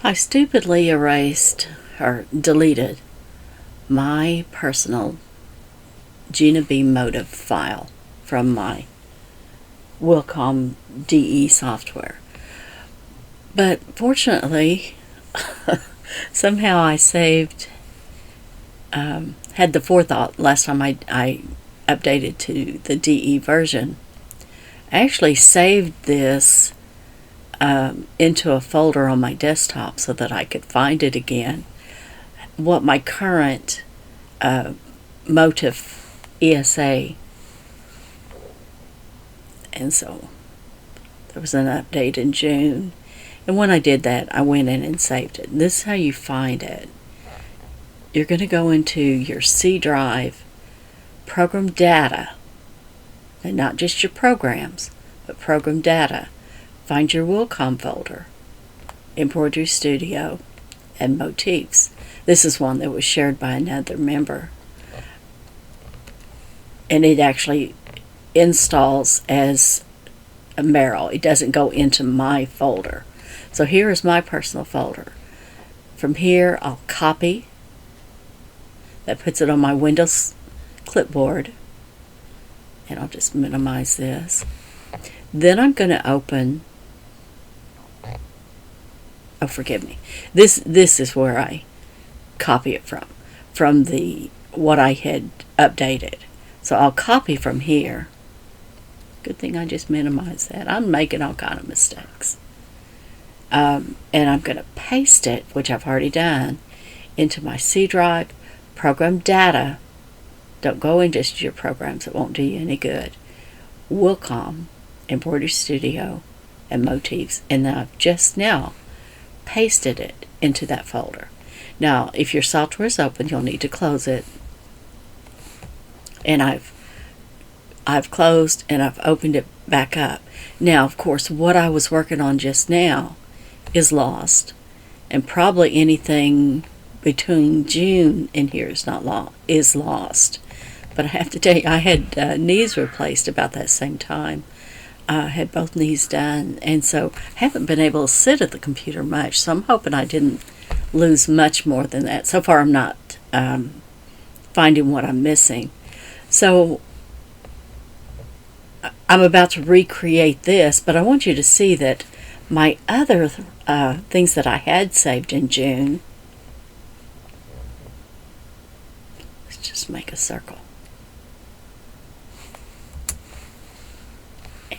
I stupidly erased or deleted my personal Gina B Motif file from my Wilcom DE software. But fortunately, somehow I saved, had the forethought last time I updated to the DE version. I actually saved this into a folder on my desktop so that I could find it again. What my current motif ESA, and so there was an update in June, and when I did that I went in and saved it. And this is how you find it. You're going to go into your C drive, program data, and not just your programs, but program data. Find your Wilcom folder, Embroidery Studio, and Motifs. This is one that was shared by another member. And it actually installs as a Merrill. It doesn't go into my folder. So here is my personal folder. From here, I'll copy. That puts it on my Windows clipboard. And I'll just minimize this. Then I'm going to open... Oh, forgive me. This is where I copy it from the what I had updated. So I'll copy from here. Good thing I just minimized that. I'm making all kind of mistakes. And I'm going to paste it, which I've already done, into my C drive, program data. Don't go into just your programs. It won't do you any good. Wilcom, Embroidery Studio, and Motifs. And I've just now pasted it into that folder. Now, if your software is open, you'll need to close it. And I've closed and I've opened it back up. Now, of course, what I was working on just now is lost, and probably anything between June and here is lost. But I have to tell you, I had knees replaced about that same time. I had both knees done, and so haven't been able to sit at the computer much, so I'm hoping I didn't lose much more than that. So far I'm not finding what I'm missing. So I'm about to recreate this, but I want you to see that my other things that I had saved in June, let's just make a circle.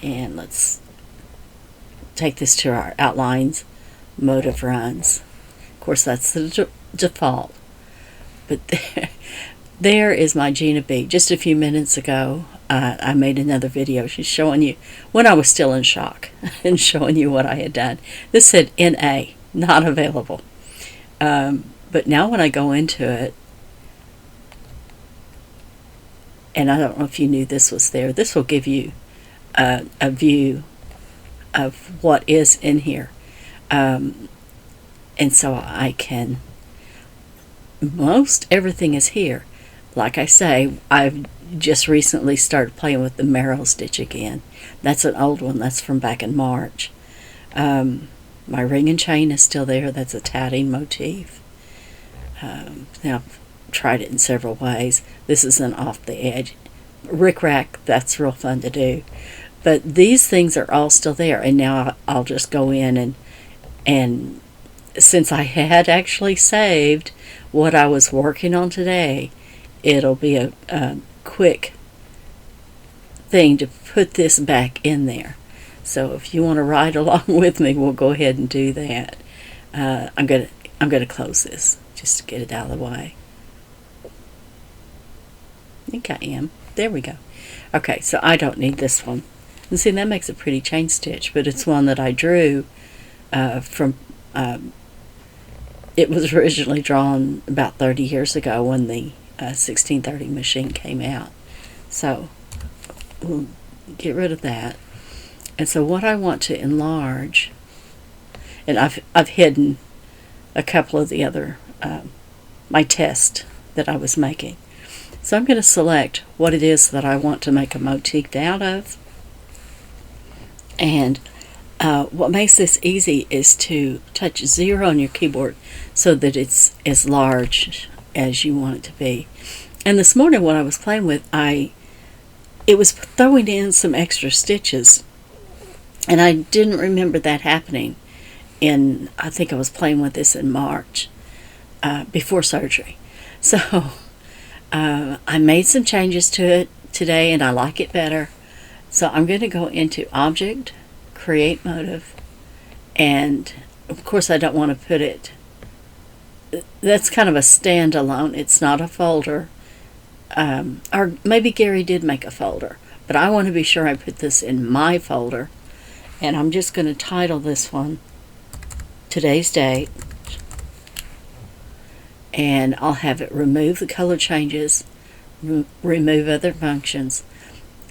And let's take this to our outlines, motive runs. Of course, that's the default. But there is my Gina B. Just a few minutes ago, I made another video. She's showing you when I was still in shock and showing you what I had done. This said NA, not available. But now when I go into it, and I don't know if you knew this was there, this will give you a view of what is in here. And so I can, most everything is here. Like I say, I've just recently started playing with the Merrill stitch again. That's an old one. That's from back in March. My ring and chain is still there. That's a tatting motif. Now I've tried it in several ways. This is an off the edge rickrack. That's real fun to do. But these things are all still there, and now I'll just go in and since I had actually saved what I was working on today, it'll be a quick thing to put this back in there. So if you want to ride along with me, we'll go ahead and do that. I'm gonna close this just to get it out of the way. I think I am. There we go. Okay, so I don't need this one. And see, that makes a pretty chain stitch, but it's one that I drew from, it was originally drawn about 30 years ago when the 1630 machine came out. So we'll get rid of that. And so what I want to enlarge, and I've hidden a couple of the other, my test that I was making. So I'm going to select what it is that I want to make a motif out of. And What makes this easy is to touch 0 on your keyboard so that it's as large as you want it to be. And this morning when I was playing with, it was throwing in some extra stitches, and I didn't remember that happening I think I was playing with this in March, before surgery. So I made some changes to it today, and I like it better. So I'm going to go into Object, Create Motif, and of course I don't want to put it, that's kind of a standalone, it's not a folder. Or maybe Gary did make a folder, but I want to be sure I put this in my folder. And I'm just going to title this one Today's Date, and I'll have it remove the color changes, remove other functions.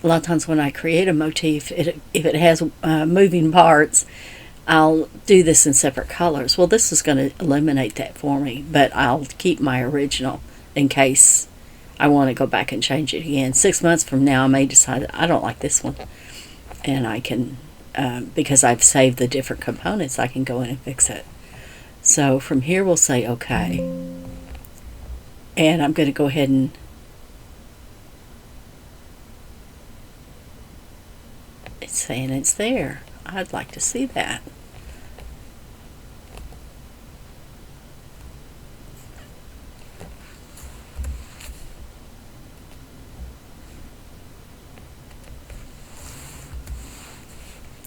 A lot of times when I create a motif, if it has moving parts, I'll do this in separate colors. Well, this is going to eliminate that for me, but I'll keep my original in case I want to go back and change it again. 6 months from now, I may decide I don't like this one, and I can, because I've saved the different components, I can go in and fix it. So from here, we'll say OK, and I'm going to go ahead and it's saying it's there. I'd like to see that.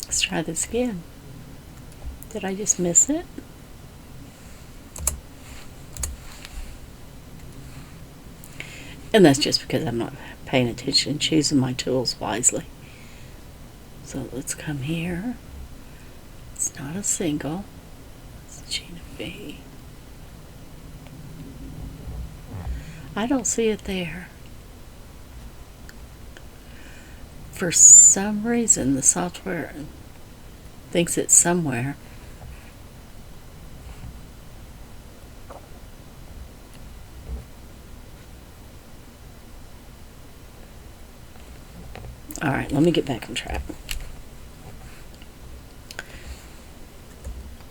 Let's try this again. Did I just miss it? And that's just because I'm not paying attention and choosing my tools wisely. So let's come here. It's not a single. It's G to B. I don't see it there. For some reason, the software thinks it's somewhere. All right, let me get back on track.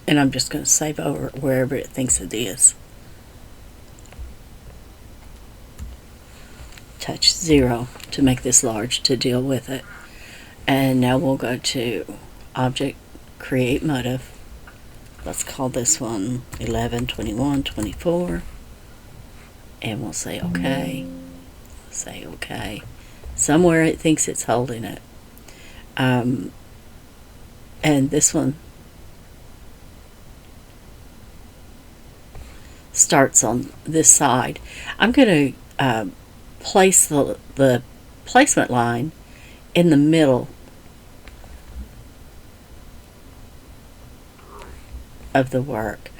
And I'm just going to save over wherever it thinks it is. Touch 0 to make this large to deal with it. And now we'll go to Object, Create Motif. Let's call this one 11, 21, 24. And we'll say OK. Say OK. Somewhere it thinks it's holding it. And this one starts on this side. I'm going to place the placement line in the middle of the work.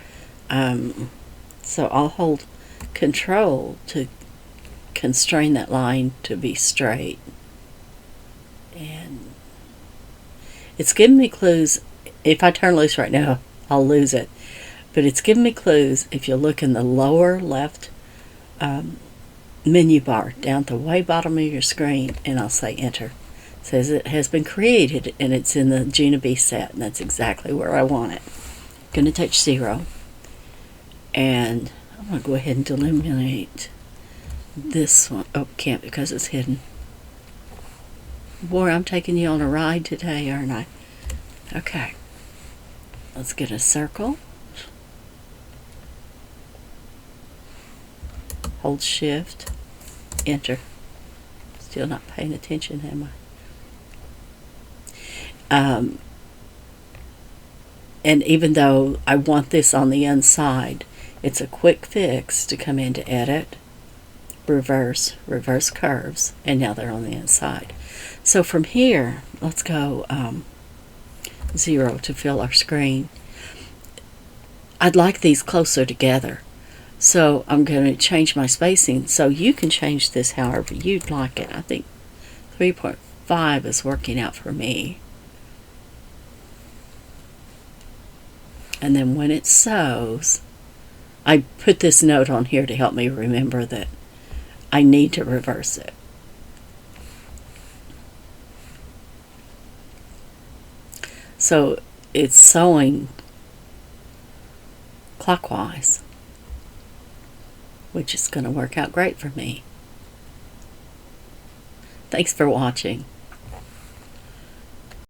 So I'll hold Control to constrain that line to be straight. And it's giving me clues. If I turn loose right now, I'll lose it. But it's giving me clues. If you look in the lower left menu bar down at the way bottom of your screen, and I'll say Enter. It says it has been created, and it's in the Gina B set, and that's exactly where I want it. I'm going to touch 0, and I'm going to go ahead and eliminate this one. Oh, can't because it's hidden. Boy, I'm taking you on a ride today, aren't I? Okay. Let's get a circle. Hold Shift. Enter. Still not paying attention, am I? And even though I want this on the inside, it's a quick fix to come into Edit, Reverse Curves, and now they're on the inside. So from here, let's go 0 to fill our screen. I'd like these closer together, so I'm going to change my spacing. So you can change this however you'd like it. I think 3.5 is working out for me. And then when it sews, I put this note on here to help me remember that I need to reverse it. So it's sewing clockwise, which is going to work out great for me. Thanks for watching.